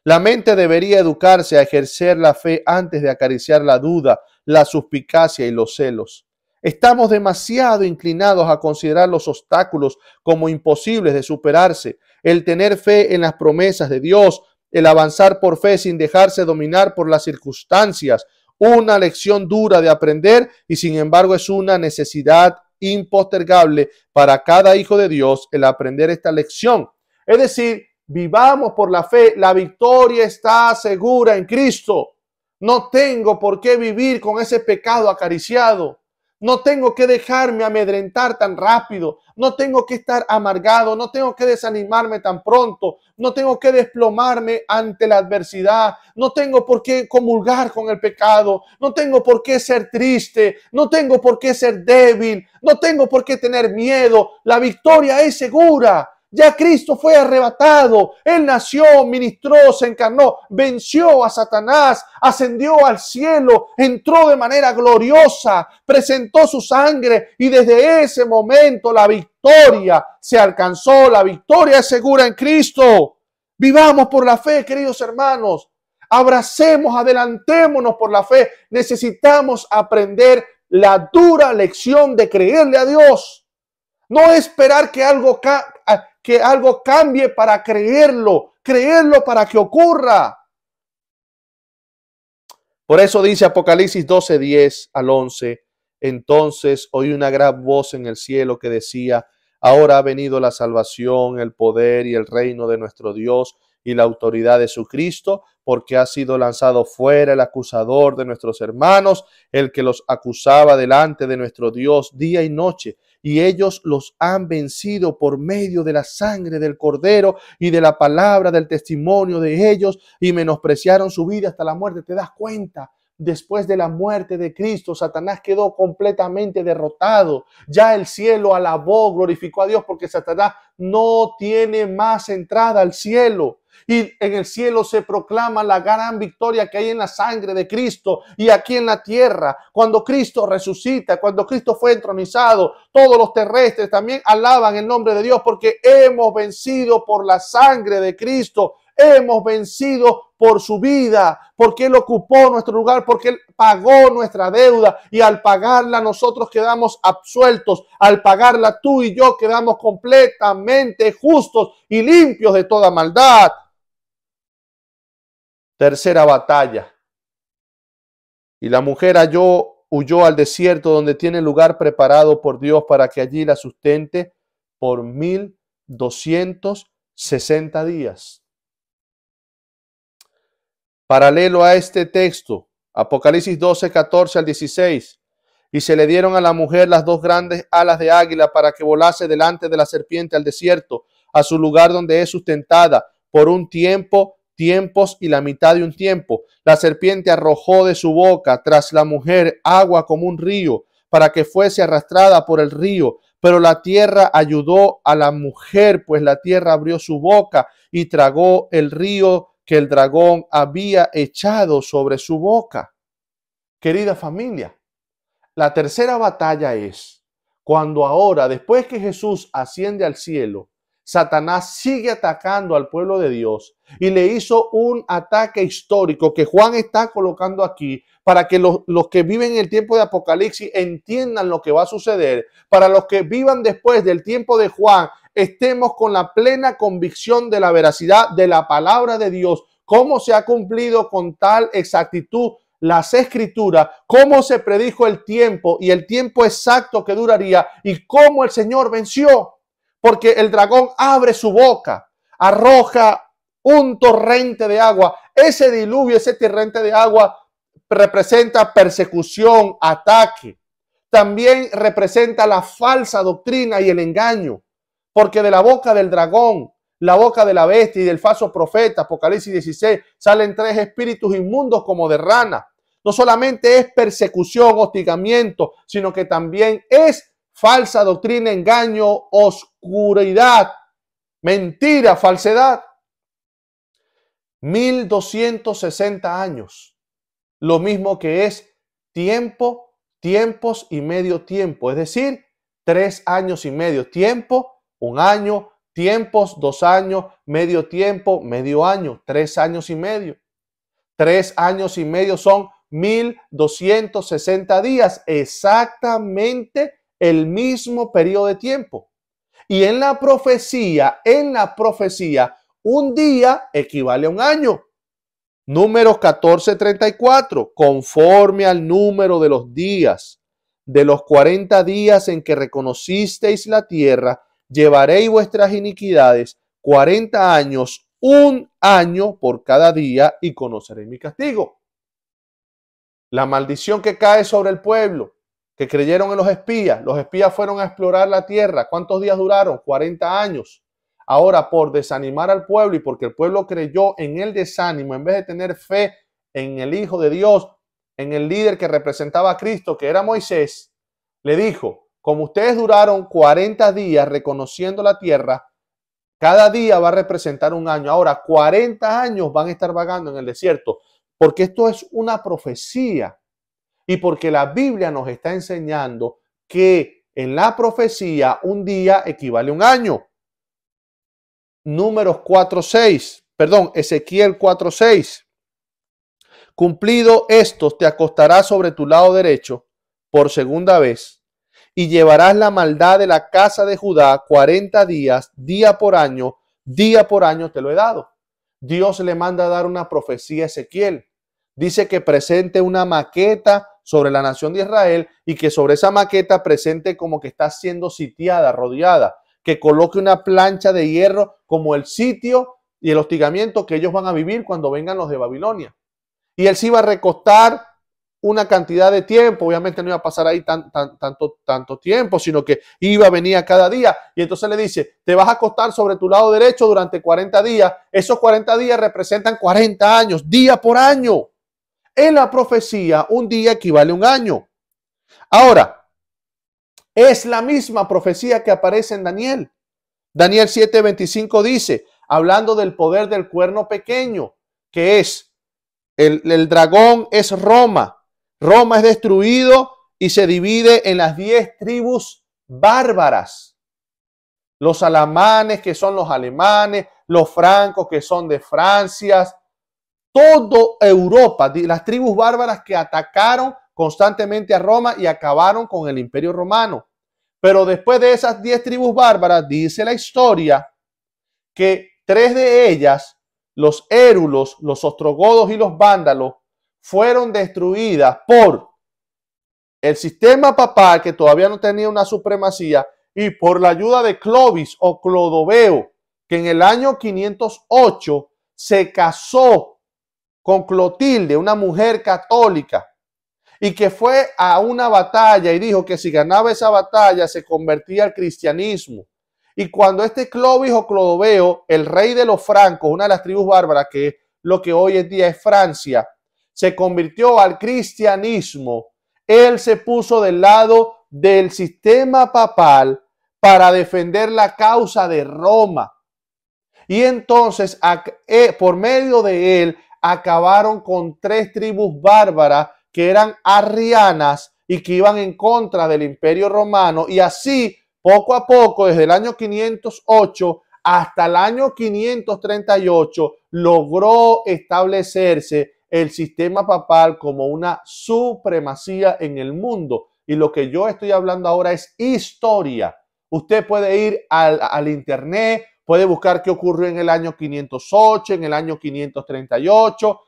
La mente debería educarse a ejercer la fe antes de acariciar la duda, la suspicacia y los celos. Estamos demasiado inclinados a considerar los obstáculos como imposibles de superarse. El tener fe en las promesas de Dios, el avanzar por fe sin dejarse dominar por las circunstancias. Una lección dura de aprender y sin embargo es una necesidad impostergable para cada hijo de Dios el aprender esta lección. Es decir, vivamos por la fe. La victoria está segura en Cristo. No tengo por qué vivir con ese pecado acariciado. No tengo que dejarme amedrentar tan rápido. No tengo que estar amargado. No tengo que desanimarme tan pronto. No tengo que desplomarme ante la adversidad. No tengo por qué comulgar con el pecado. No tengo por qué ser triste. No tengo por qué ser débil. No tengo por qué tener miedo. La victoria es segura. Ya Cristo fue arrebatado, Él nació, ministró, se encarnó, venció a Satanás, ascendió al cielo, entró de manera gloriosa, presentó su sangre y desde ese momento la victoria se alcanzó, la victoria es segura en Cristo. Vivamos por la fe, queridos hermanos, abracemos, adelantémonos por la fe. Necesitamos aprender la dura lección de creerle a Dios. No esperar que algo cambie para creerlo para que ocurra. Por eso dice Apocalipsis 12:10 al 11, entonces oí una gran voz en el cielo que decía, ahora ha venido la salvación, el poder y el reino de nuestro Dios y la autoridad de su Cristo, porque ha sido lanzado fuera el acusador de nuestros hermanos, el que los acusaba delante de nuestro Dios día y noche. Y ellos los han vencido por medio de la sangre del Cordero y de la palabra del testimonio de ellos, y menospreciaron su vida hasta la muerte. ¿Te das cuenta? Después de la muerte de Cristo, Satanás quedó completamente derrotado. Ya el cielo alabó, glorificó a Dios, porque Satanás no tiene más entrada al cielo. Y en el cielo se proclama la gran victoria que hay en la sangre de Cristo y aquí en la tierra. Cuando Cristo resucita, cuando Cristo fue entronizado, todos los terrestres también alaban el nombre de Dios porque hemos vencido por la sangre de Cristo. Hemos vencido por su vida, porque Él ocupó nuestro lugar, porque Él pagó nuestra deuda y al pagarla nosotros quedamos absueltos. Al pagarla tú y yo quedamos completamente justos y limpios de toda maldad. Tercera batalla. Y la mujer halló huyó al desierto donde tiene lugar preparado por Dios para que allí la sustente por 1260 días. Paralelo a este texto, Apocalipsis 12, 14 al 16. Y se le dieron a la mujer las dos grandes alas de águila para que volase delante de la serpiente al desierto, a su lugar donde es sustentada por un tiempo, tiempos y la mitad de un tiempo. La serpiente arrojó de su boca tras la mujer agua como un río, para que fuese arrastrada por el río. Pero la tierra ayudó a la mujer, pues la tierra abrió su boca y tragó el río que el dragón había echado sobre su boca. Querida familia, la tercera batalla es cuando ahora, después que Jesús asciende al cielo, Satanás sigue atacando al pueblo de Dios y le hizo un ataque histórico que Juan está colocando aquí para que los que viven en el tiempo de Apocalipsis entiendan lo que va a suceder. Para los que vivan después del tiempo de Juan, estemos con la plena convicción de la veracidad de la palabra de Dios, cómo se ha cumplido con tal exactitud las escrituras, cómo se predijo el tiempo y el tiempo exacto que duraría y cómo el Señor venció. Porque el dragón abre su boca, arroja un torrente de agua. Ese diluvio, ese torrente de agua representa persecución, ataque. También representa la falsa doctrina y el engaño. Porque de la boca del dragón, la boca de la bestia y del falso profeta, Apocalipsis 16, salen tres espíritus inmundos como de rana. No solamente es persecución, hostigamiento, sino que también es falsa doctrina, engaño, oscuridad, mentira, falsedad. 1260 años. Lo mismo que es tiempo, tiempos y medio tiempo. Es decir, 3 años y medio. Tiempo, 1 año. Tiempos, 2 años. Medio tiempo, medio año. 3 años y medio. 3 años y medio son 1260 días. Exactamente el mismo periodo de tiempo. Y en la profecía, un día equivale a un año. Números 14:34, conforme al número de los días, de los 40 días en que reconocisteis la tierra, llevaréis vuestras iniquidades 40 años, 1 año por cada día, y conoceréis mi castigo. La maldición que cae sobre el pueblo, que creyeron en los espías fueron a explorar la tierra. ¿Cuántos días duraron? 40 años. Ahora, por desanimar al pueblo y porque el pueblo creyó en el desánimo, en vez de tener fe en el Hijo de Dios, en el líder que representaba a Cristo, que era Moisés, le dijo, como ustedes duraron 40 días reconociendo la tierra, cada día va a representar 1 año. Ahora, 40 años van a estar vagando en el desierto, porque esto es una profecía y porque la Biblia nos está enseñando que en la profecía un día equivale a 1 año. Ezequiel 4:6. Cumplido estos, te acostarás sobre tu lado derecho por segunda vez y llevarás la maldad de la casa de Judá 40 días, día por año te lo he dado. Dios le manda a dar una profecía a Ezequiel. Dice que presente una maqueta sobre la nación de Israel y que sobre esa maqueta presente como que está siendo sitiada, rodeada, que coloque una plancha de hierro como el sitio y el hostigamiento que ellos van a vivir cuando vengan los de Babilonia. Y él se iba a recostar una cantidad de tiempo, obviamente no iba a pasar ahí tanto tiempo, sino que venía cada día. Y entonces le dice, te vas a acostar sobre tu lado derecho durante 40 días. Esos 40 días representan 40 años, día por año. En la profecía, un día equivale a 1 año. Ahora, es la misma profecía que aparece en Daniel. Daniel 7:25 dice, hablando del poder del cuerno pequeño, que es el dragón, es Roma. Roma es destruido y se divide en las 10 tribus bárbaras. Los alamanes, que son los alemanes, los francos, que son de Francia, todo Europa, las tribus bárbaras que atacaron constantemente a Roma y acabaron con el Imperio Romano. Pero después de esas 10 tribus bárbaras, dice la historia que 3 de ellas, los érulos, los ostrogodos y los vándalos, fueron destruidas por el sistema papal, que todavía no tenía una supremacía, y por la ayuda de Clovis o Clodoveo, que en el año 508 se casó con Clotilde, una mujer católica, y que fue a una batalla y dijo que si ganaba esa batalla se convertía al cristianismo. Y cuando este Clovis o Clodoveo, el rey de los francos, una de las tribus bárbaras, que es lo que hoy en día es Francia, se convirtió al cristianismo, él se puso del lado del sistema papal para defender la causa de Roma. Y entonces, por medio de él, acabaron con 3 tribus bárbaras que eran arrianas y que iban en contra del Imperio Romano. Y así, poco a poco, desde el año 508 hasta el año 538, logró establecerse el sistema papal como una supremacía en el mundo. Y lo que yo estoy hablando ahora es historia. Usted puede ir al internet, puede buscar qué ocurrió en el año 508, en el año 538,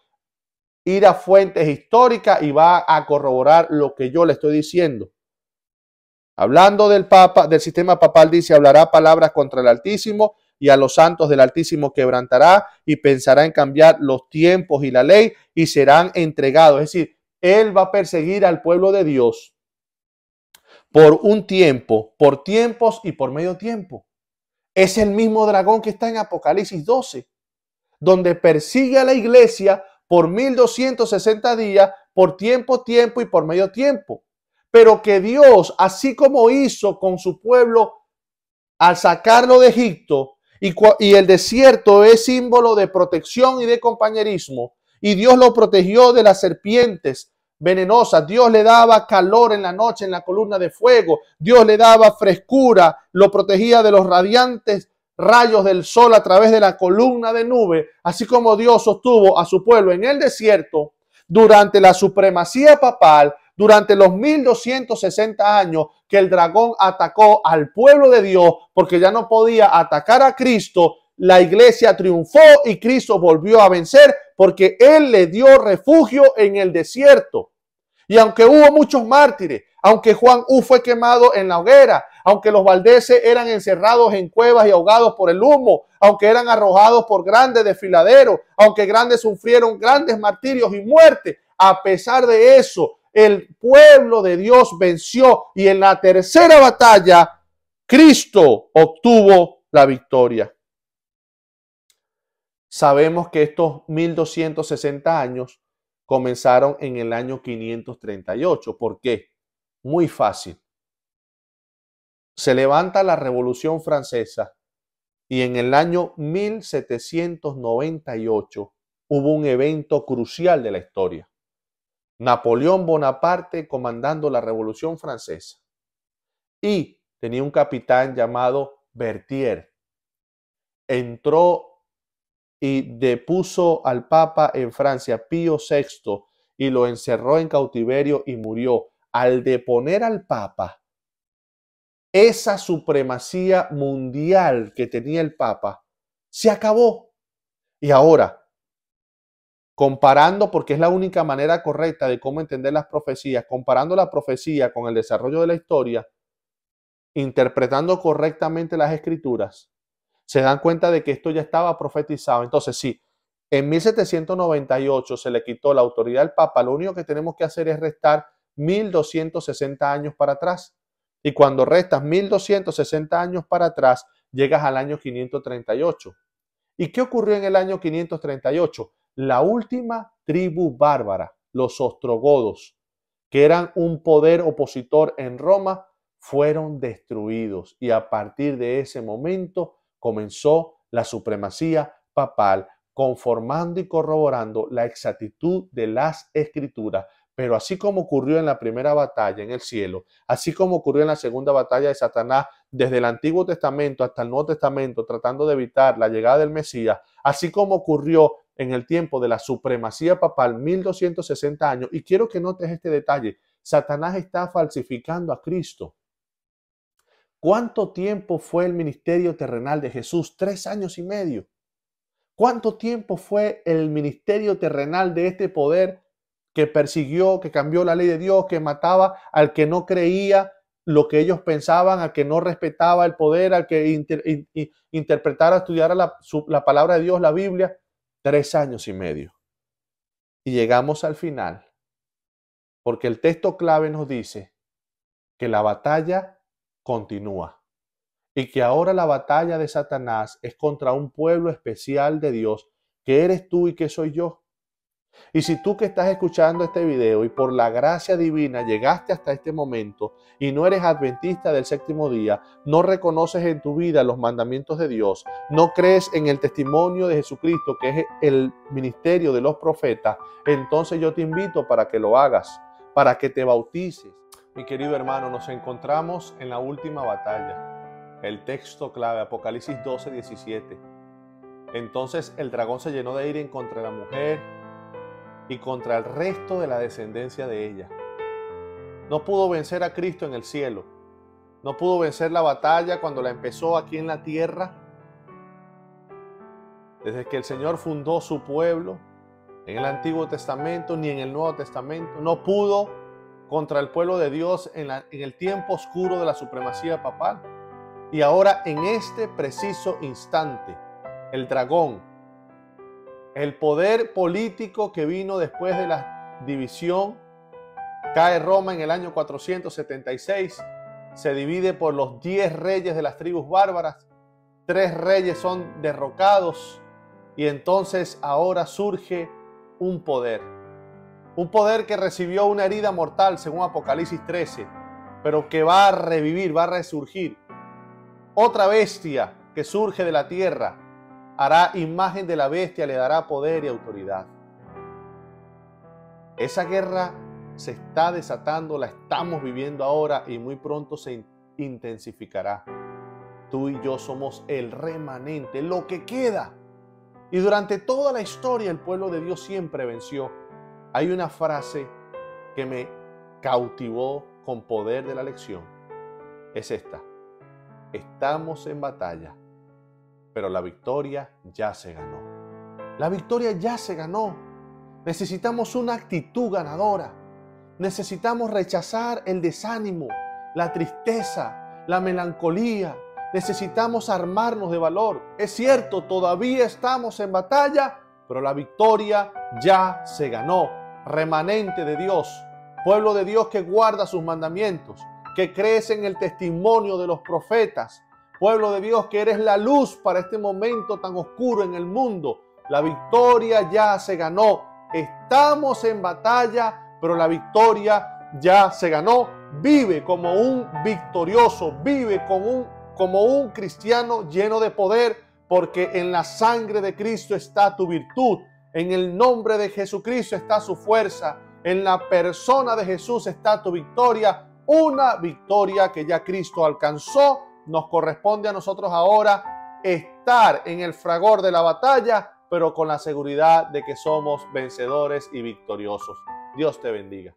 ir a fuentes históricas y va a corroborar lo que yo le estoy diciendo. Hablando del Papa, del sistema papal, dice, hablará palabras contra el Altísimo y a los santos del Altísimo quebrantará y pensará en cambiar los tiempos y la ley y serán entregados. Es decir, él va a perseguir al pueblo de Dios por un tiempo, por tiempos y por medio tiempo. Es el mismo dragón que está en Apocalipsis 12, donde persigue a la iglesia por 1260 días, por tiempo y por medio tiempo. Pero que Dios, así como hizo con su pueblo al sacarlo de Egipto, y el desierto es símbolo de protección y de compañerismo, y Dios lo protegió de las serpientes venenosas, Dios le daba calor en la noche en la columna de fuego, Dios le daba frescura, lo protegía de los radiantes rayos del sol a través de la columna de nube, así como Dios sostuvo a su pueblo en el desierto durante la supremacía papal, durante los 1260 años que el dragón atacó al pueblo de Dios porque ya no podía atacar a Cristo. La iglesia triunfó y Cristo volvió a vencer porque él le dio refugio en el desierto. Y aunque hubo muchos mártires, aunque Juan fue quemado en la hoguera, aunque los valdeses eran encerrados en cuevas y ahogados por el humo, aunque eran arrojados por grandes desfiladeros, aunque grandes sufrieron grandes martirios y muerte, a pesar de eso, el pueblo de Dios venció y en la tercera batalla, Cristo obtuvo la victoria. Sabemos que estos 1260 años comenzaron en el año 538. ¿Por qué? Muy fácil. Se levanta la Revolución Francesa y en el año 1798 hubo un evento crucial de la historia. Napoleón Bonaparte comandando la Revolución Francesa y tenía un capitán llamado Berthier. Entró y depuso al Papa en Francia, Pío VI, y lo encerró en cautiverio y murió. Al deponer al Papa, esa supremacía mundial que tenía el Papa se acabó. Y ahora, comparando, porque es la única manera correcta de cómo entender las profecías, comparando la profecía con el desarrollo de la historia, interpretando correctamente las escrituras, se dan cuenta de que esto ya estaba profetizado. Entonces, sí, en 1798 se le quitó la autoridad al Papa, lo único que tenemos que hacer es restar 1260 años para atrás. Y cuando restas 1260 años para atrás, llegas al año 538. ¿Y qué ocurrió en el año 538? La última tribu bárbara, los ostrogodos, que eran un poder opositor en Roma, fueron destruidos. Y a partir de ese momento comenzó la supremacía papal, conformando y corroborando la exactitud de las escrituras. Pero así como ocurrió en la primera batalla en el cielo, así como ocurrió en la segunda batalla de Satanás, desde el Antiguo Testamento hasta el Nuevo Testamento, tratando de evitar la llegada del Mesías, así como ocurrió en el tiempo de la supremacía papal, 1260 años, y quiero que notes este detalle, Satanás está falsificando a Cristo. ¿Cuánto tiempo fue el ministerio terrenal de Jesús? 3 años y medio. ¿Cuánto tiempo fue el ministerio terrenal de este poder que persiguió, que cambió la ley de Dios, que mataba al que no creía lo que ellos pensaban, al que no respetaba el poder, al que interpretara, estudiara la palabra de Dios, la Biblia. 3 años y medio. Y llegamos al final, porque el texto clave nos dice que la batalla continúa y que ahora la batalla de Satanás es contra un pueblo especial de Dios, que eres tú y que soy yo. Y si tú que estás escuchando este video y por la gracia divina llegaste hasta este momento y no eres adventista del séptimo día, no reconoces en tu vida los mandamientos de Dios, no crees en el testimonio de Jesucristo, que es el ministerio de los profetas, entonces yo te invito para que lo hagas, para que te bautices. Mi querido hermano, nos encontramos en la última batalla. El texto clave, Apocalipsis 12:17. Entonces el dragón se llenó de ira en contra de la mujer y contra el resto de la descendencia de ella. No pudo vencer a Cristo en el cielo. No pudo vencer la batalla cuando la empezó aquí en la tierra. Desde que el Señor fundó su pueblo, en el Antiguo Testamento ni en el Nuevo Testamento, no pudo contra el pueblo de Dios en el tiempo oscuro de la supremacía papal. Y ahora, en este preciso instante, el dragón, el poder político que vino después de la división, cae Roma en el año 476, se divide por los 10 reyes de las tribus bárbaras, 3 reyes son derrocados y entonces ahora surge un poder que recibió una herida mortal según Apocalipsis 13, pero que va a revivir, va a resurgir. Otra bestia que surge de la tierra hará imagen de la bestia, le dará poder y autoridad. Esa guerra se está desatando, la estamos viviendo ahora y muy pronto se intensificará. Tú y yo somos el remanente, lo que queda. Y durante toda la historia el pueblo de Dios siempre venció. Hay una frase que me cautivó con poder de la lección. Es esta: estamos en batalla, pero la victoria ya se ganó. La victoria ya se ganó. Necesitamos una actitud ganadora. Necesitamos rechazar el desánimo, la tristeza, la melancolía. Necesitamos armarnos de valor. Es cierto, todavía estamos en batalla, pero la victoria ya se ganó. Remanente de Dios, pueblo de Dios que guarda sus mandamientos, que crees en el testimonio de los profetas, pueblo de Dios que eres la luz para este momento tan oscuro en el mundo. La victoria ya se ganó. Estamos en batalla, pero la victoria ya se ganó. Vive como un victorioso, vive como un cristiano lleno de poder, porque en la sangre de Cristo está tu virtud. En el nombre de Jesucristo está su fuerza. En la persona de Jesús está tu victoria. Una victoria que ya Cristo alcanzó. Nos corresponde a nosotros ahora estar en el fragor de la batalla, pero con la seguridad de que somos vencedores y victoriosos. Dios te bendiga.